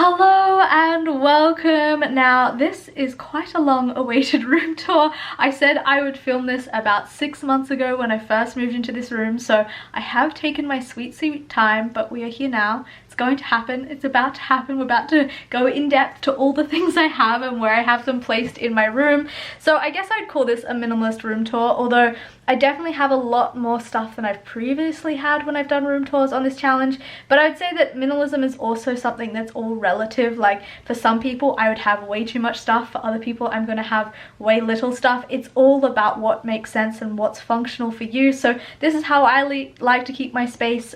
Hello and welcome. Now this is quite a long awaited room tour. I said I would film this about 6 months ago when I first moved into this room, so I have taken my sweet time, but we are here now. It's going to happen. It's about to happen. We're about to go in depth to all the things I have and where I have them placed in my room. So I guess I'd call this a minimalist room tour, although I definitely have a lot more stuff than I've previously had when I've done room tours on this challenge. But I'd say that minimalism is also something that's all relative. Like for some people I would have way too much stuff, for other people I'm going to have way little stuff. It's all about what makes sense and what's functional for you. So this is how I like to keep my space.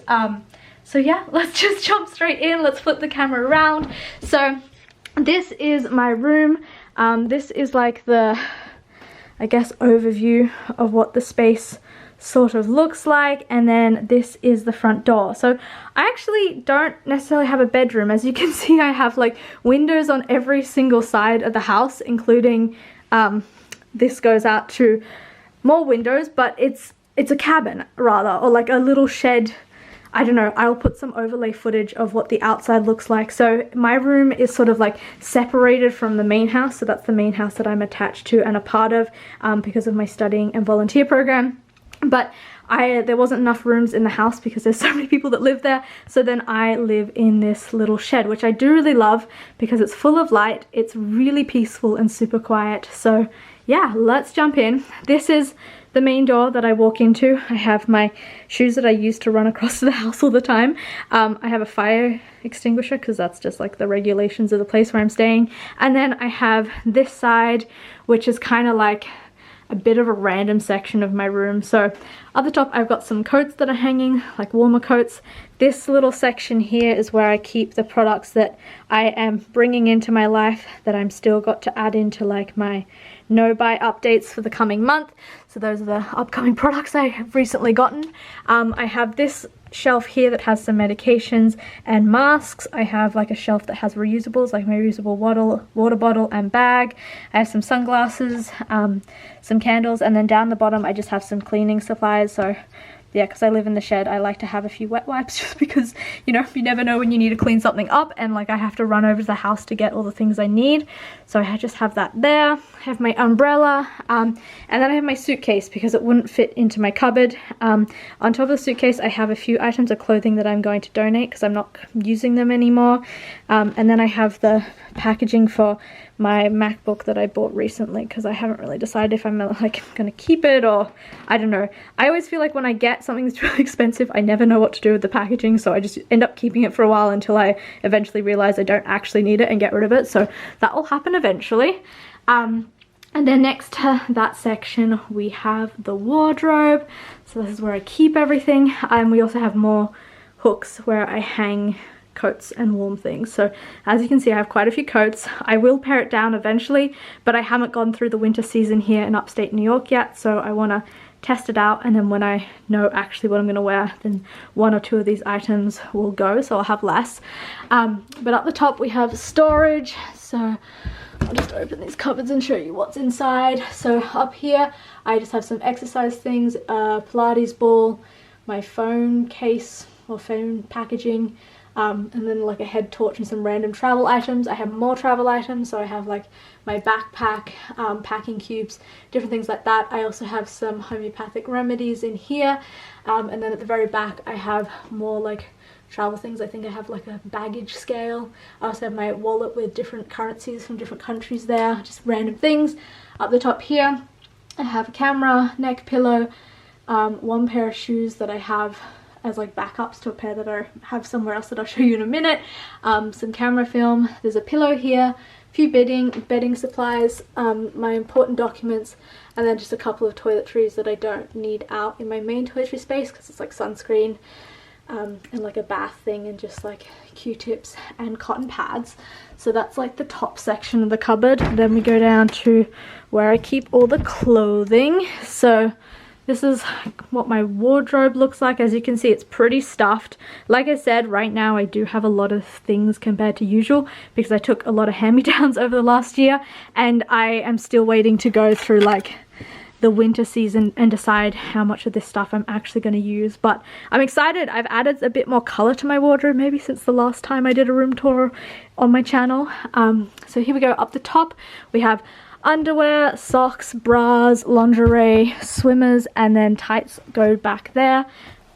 So yeah, let's just jump straight in. Let's flip the camera around. So this is my room. This is like the, I guess, overview of what the space sort of looks like, and then this is the front door. So I actually don't necessarily have a bedroom. As you can see, I have like windows on every single side of the house, including this goes out to more windows, but it's a cabin rather, or like a little shed. I don't know, I'll put some overlay footage of what the outside looks like. So my room is sort of like separated from the main house. So that's the main house that I'm attached to and a part of because of my studying and volunteer program. But there wasn't enough rooms in the house because there's so many people that live there. So then I live in this little shed, which I do really love because it's full of light. It's really peaceful and super quiet. So yeah, let's jump in. This is the main door that I walk into. I have my shoes that I use to run across the house all the time. I have a fire extinguisher because that's just like the regulations of the place where I'm staying. And then I have this side, which is kind of like a bit of a random section of my room. So at the top I've got some coats that are hanging, like warmer coats. This little section here is where I keep the products that I am bringing into my life that I'm still got to add into like my no buy updates for the coming month. So those are the upcoming products I have recently gotten. I have this shelf here that has some medications and masks. I have like a shelf that has reusables, like my reusable water bottle and bag. I have some sunglasses, some candles, and then down the bottom I just have some cleaning supplies. So yeah, because I live in the shed, I like to have a few wet wipes just because, you know, you never know when you need to clean something up, and like I have to run over to the house to get all the things I need. So I just have that there. I have my umbrella, and then I have my suitcase because it wouldn't fit into my cupboard. On top of the suitcase I have a few items of clothing that I'm going to donate because I'm not using them anymore. And then I have the packaging for my MacBook that I bought recently because I haven't really decided if I'm like gonna keep it or I don't know. I always feel like when I get something that's really expensive I never know what to do with the packaging, so I just end up keeping it for a while until I eventually realize I don't actually need it and get rid of it. So that will happen eventually. And then next to that section we have the wardrobe. So this is where I keep everything, and we also have more hooks where I hang coats and warm things. So as you can see I have quite a few coats. I will pare it down eventually, but I haven't gone through the winter season here in upstate New York yet, so I want to test it out, and then when I know actually what I'm going to wear, then one or two of these items will go, so I'll have less. But at the top we have storage, so I'll just open these cupboards and show you what's inside. So up here I just have some exercise things, Pilates ball, my phone case or phone packaging, and then like a head torch and some random travel items. I have more travel items, so I have like my backpack, packing cubes, different things like that. I also have some homeopathic remedies in here, and then at the very back I have more like travel things. I think I have like a baggage scale. I also have my wallet with different currencies from different countries there, just random things. Up the top here I have a camera, neck pillow, one pair of shoes that I have as like backups to a pair that I have somewhere else that I'll show you in a minute, some camera film, there's a pillow here, a few bedding supplies, my important documents, and then just a couple of toiletries that I don't need out in my main toiletry space because it's like sunscreen, and like a bath thing, and just like Q-tips and cotton pads. So that's like the top section of the cupboard. Then we go down to where I keep all the clothing. So this is what my wardrobe looks like. As you can see, it's pretty stuffed. Like I said, right now I do have a lot of things compared to usual because I took a lot of hand-me-downs over the last year, and I am still waiting to go through like the winter season and decide how much of this stuff I'm actually going to use. But I'm excited. I've added a bit more color to my wardrobe, maybe since the last time I did a room tour on my channel. So here we go. Up the top we have underwear, socks, bras, lingerie, swimmers, and then tights go back there.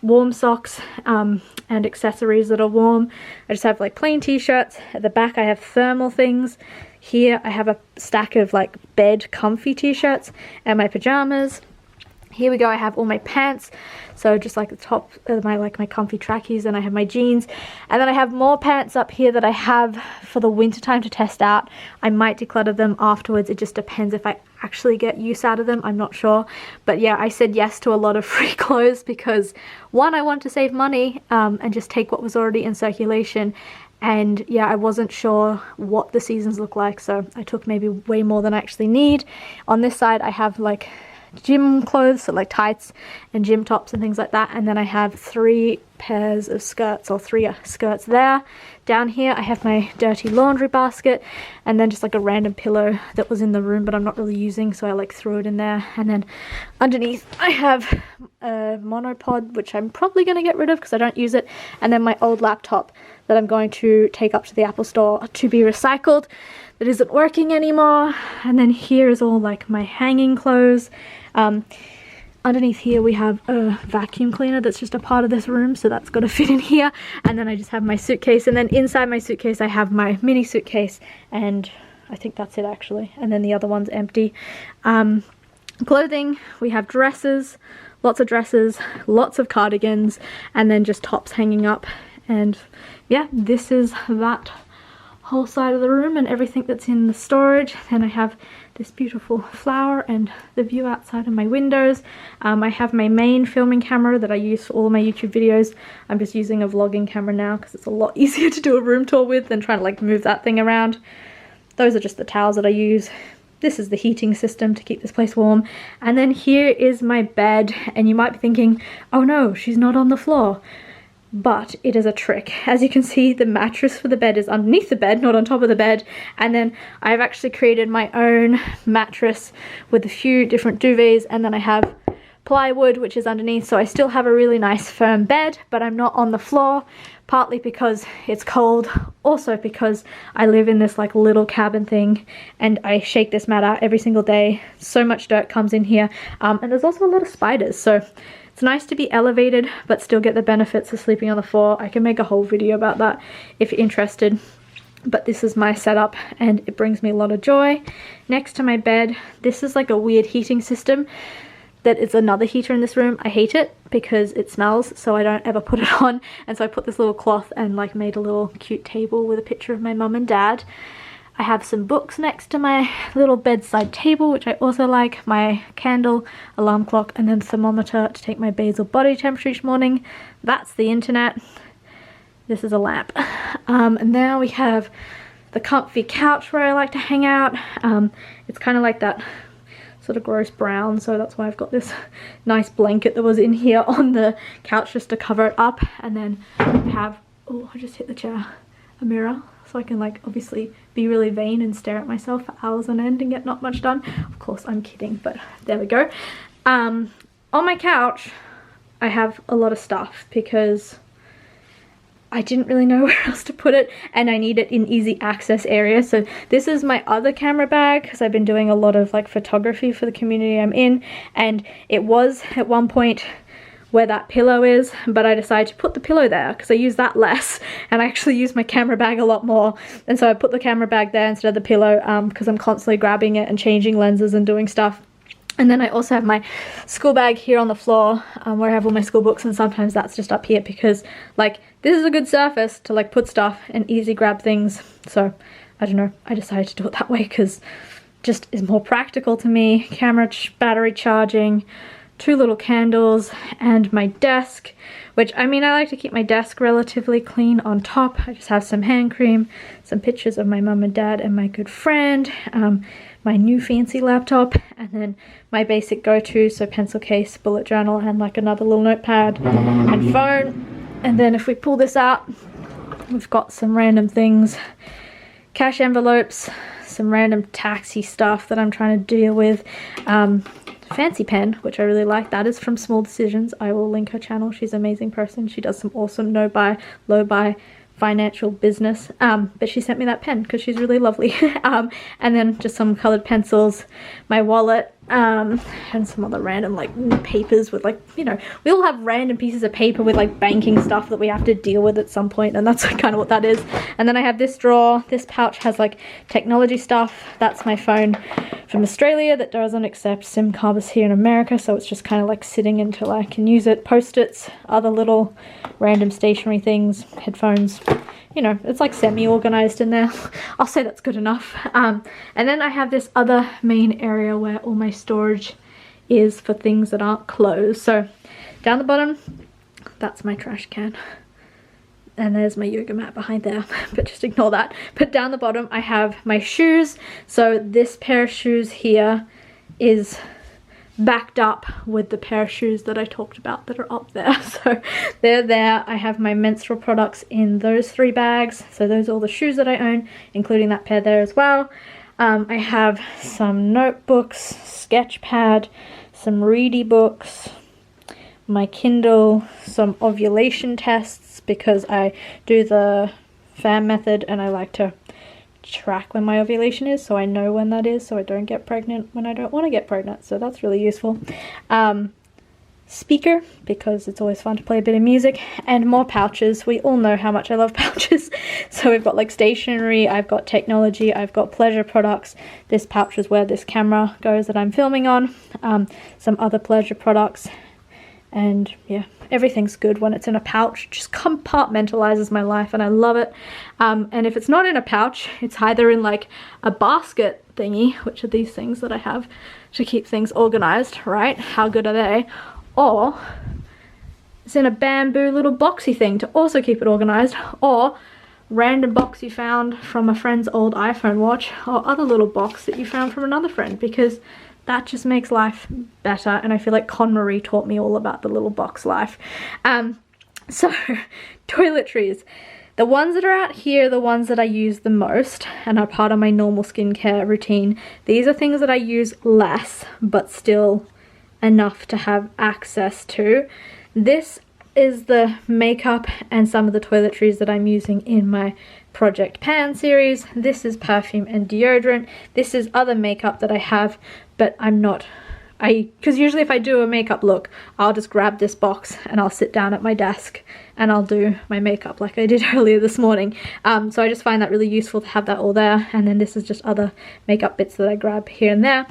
Warm socks and accessories that are warm. I just have like plain t-shirts. At the back I have thermal things. Here I have a stack of like bed comfy t-shirts and my pajamas. Here we go, I have all my pants, so just like the top of my comfy trackies, and I have my jeans, and then I have more pants up here that I have for the winter time to test out. I might declutter them afterwards, it just depends if I actually get use out of them, I'm not sure. But yeah, I said yes to a lot of free clothes because one, I want to save money and just take what was already in circulation. And yeah, I wasn't sure what the seasons look like, so I took maybe way more than I actually need. On this side I have like gym clothes, so like tights and gym tops and things like that, and then I have 3 pairs of skirts, or 3 skirts there. Down here I have my dirty laundry basket, and then just like a random pillow that was in the room but I'm not really using, so I like threw it in there. And then underneath I have a monopod, which I'm probably going to get rid of because I don't use it, and then my old laptop that I'm going to take up to the Apple store to be recycled, that isn't working anymore. And then here is all like my hanging clothes. Underneath here we have a vacuum cleaner that's just a part of this room, so that's got to fit in here. And then I just have my suitcase, and then inside my suitcase I have my mini suitcase, and I think that's it actually, and then the other one's empty. Clothing, we have dresses, lots of cardigans, and then just tops hanging up. And yeah, this is that whole side of the room and everything that's in the storage. Then I have this beautiful flower and the view outside of my windows. I have my main filming camera that I use for all my YouTube videos. I'm just using a vlogging camera now because it's a lot easier to do a room tour with than trying to like move that thing around. Those are just the towels that I use. This is the heating system to keep this place warm. And then here is my bed, and you might be thinking, oh no, she's not on the floor. But it is a trick. As you can see, the mattress for the bed is underneath the bed, not on top of the bed. And then I've actually created my own mattress with a few different duvets, and then I have plywood which is underneath, so I still have a really nice firm bed, but I'm not on the floor, partly because it's cold, also because I live in this like little cabin thing and I shake this mat out every single day. So much dirt comes in here, and there's also a lot of spiders, so it's nice to be elevated but still get the benefits of sleeping on the floor. I can make a whole video about that if you're interested. But this is my setup and it brings me a lot of joy. Next to my bed, this is like a weird heating system that is another heater in this room. I hate it because it smells, so I don't ever put it on. And so I put this little cloth and like made a little cute table with a picture of my mum and dad. I have some books next to my little bedside table, which I also like, my candle, alarm clock, and then thermometer to take my basal body temperature each morning. That's the internet. This is a lamp. And now we have the comfy couch where I like to hang out. It's kind of like that sort of gross brown, so that's why I've got this nice blanket that was in here on the couch just to cover it up. And then I have, oh, I just hit the chair, a mirror, so I can like obviously be really vain and stare at myself for hours on end and get not much done. Of course I'm kidding, but there we go. On my couch I have a lot of stuff because I didn't really know where else to put it, and I need it in easy access areas. So this is my other camera bag because I've been doing a lot of like photography for the community I'm in, and it was at one point where that pillow is, but I decided to put the pillow there because I use that less and I actually use my camera bag a lot more. And so I put the camera bag there instead of the pillow because I'm constantly grabbing it and changing lenses and doing stuff. And then I also have my school bag here on the floor where I have all my school books, and sometimes that's just up here because like this is a good surface to like put stuff and easy grab things. So I don't know, I decided to do it that way because just is more practical to me. Camera, battery charging, 2 little candles, and my desk, which I mean I like to keep my desk relatively clean on top. I just have some hand cream, some pictures of my mum and dad and my good friend, my new fancy laptop, and then my basic go-to, so pencil case, bullet journal, and like another little notepad and phone. And then if we pull this out, we've got some random things, cash envelopes, some random taxi stuff that I'm trying to deal with, fancy pen, which I really like. That is from Small Decisions. I will link her channel. She's an amazing person. She does some awesome no-buy, low-buy financial business, but she sent me that pen because she's really lovely. And then just some colored pencils, my wallet, and some other random like papers with like, you know, we all have random pieces of paper with like banking stuff that we have to deal with at some point, and that's kind of what that is. And then I have this drawer. This pouch has like technology stuff. That's my phone from Australia that doesn't accept SIM cards here in America, so it's just kind of like sitting until I can use it. Post-its, other little random stationery things, headphones, you know, it's like semi-organized in there. I'll say that's good enough. And then I have this other main area where all my storage is for things that aren't clothes. So down the bottom, that's my trash can. And there's my yoga mat behind there, but just ignore that. But down the bottom, I have my shoes. So this pair of shoes here is backed up with the pair of shoes that I talked about that are up there. So they're there. I have my menstrual products in those 3 bags. So those are all the shoes that I own, including that pair there as well. I have some notebooks, sketch pad, some ready books, my Kindle, some ovulation tests because I do the FAM method and I like to track when my ovulation is so I know when that is, so I don't get pregnant when I don't want to get pregnant. So that's really useful. Speaker, because it's always fun to play a bit of music, and more pouches. We all know how much I love pouches. So we've got like stationery, I've got technology, I've got pleasure products. This pouch is where this camera goes that I'm filming on. Some other pleasure products, and yeah, everything's good when it's in a pouch. It just compartmentalizes my life and I love it. And if it's not in a pouch, it's either in like a basket thingy, which are these things that I have to keep things organized, right? How good are they? Or it's in a bamboo little boxy thing to also keep it organized, or random box you found from a friend's old iPhone watch, or other little box that you found from another friend, because that just makes life better. And I feel like KonMari taught me all about the little box life. So toiletries. The ones that are out here are the ones that I use the most and are part of my normal skincare routine. These are things that I use less, but still enough to have access to. This is the makeup and some of the toiletries that I'm using in my Project Pan series. This is perfume and deodorant. This is other makeup that I have, but I'm not, because usually if I do a makeup look, I'll just grab this box and I'll sit down at my desk and I'll do my makeup like I did earlier this morning. So I just find that really useful to have that all there. And then this is just other makeup bits that I grab here and there.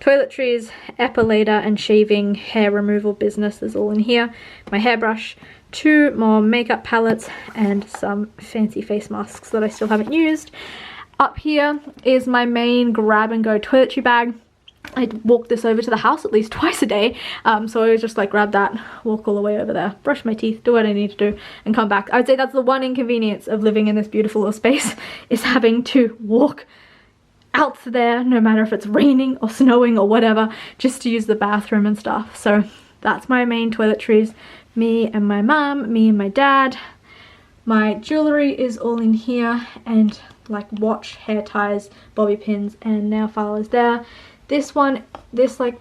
Toiletries, epilator and shaving hair removal business is all in here. My hairbrush, 2 more makeup palettes, and some fancy face masks that I still haven't used. Up here is my main grab and go toiletry bag. I walk this over to the house at least twice a day, so I always just like grab that, walk all the way over there, brush my teeth, do what I need to do, and come back. I would say that's the one inconvenience of living in this beautiful little space, is having to walk out there, no matter if it's raining or snowing or whatever, just to use the bathroom and stuff. So that's my main toiletries. Me and my mum, me and my dad. My jewellery is all in here, and like watch, hair ties, bobby pins, and nail file is there. This one, this like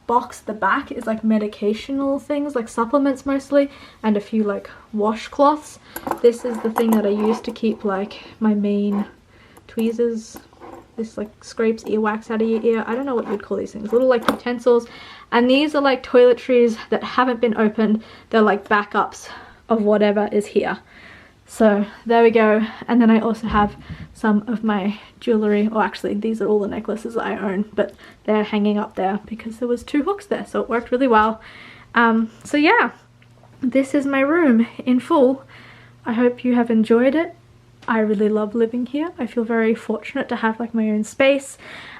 box, the back is like medicational things, like supplements mostly, and a few like washcloths. This is the thing that I use to keep like my main tweezers. This like scrapes earwax out of your ear. I don't know what you'd call these things, little like utensils. And these are like toiletries that haven't been opened. They're like backups of whatever is here. So there we go. And then I also have some of my jewellery, or actually these are all the necklaces that I own, but they're hanging up there because there was 2 hooks there, so it worked really well. So yeah, this is my room in full. I hope you have enjoyed it. I really love living here. I feel very fortunate to have like my own space.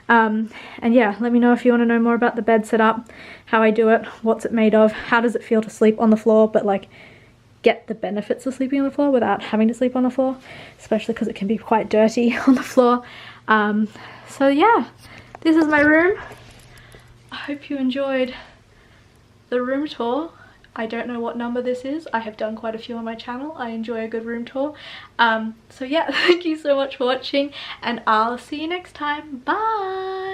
And yeah, let me know if you want to know more about the bed setup, how I do it, what's it made of, how does it feel to sleep on the floor, but like get the benefits of sleeping on the floor without having to sleep on the floor, especially because it can be quite dirty on the floor. So yeah, this is my room. I hope you enjoyed the room tour. I don't know what number this is. I have done quite a few on my channel. I enjoy a good room tour. So yeah, thank you so much for watching, and I'll see you next time. Bye!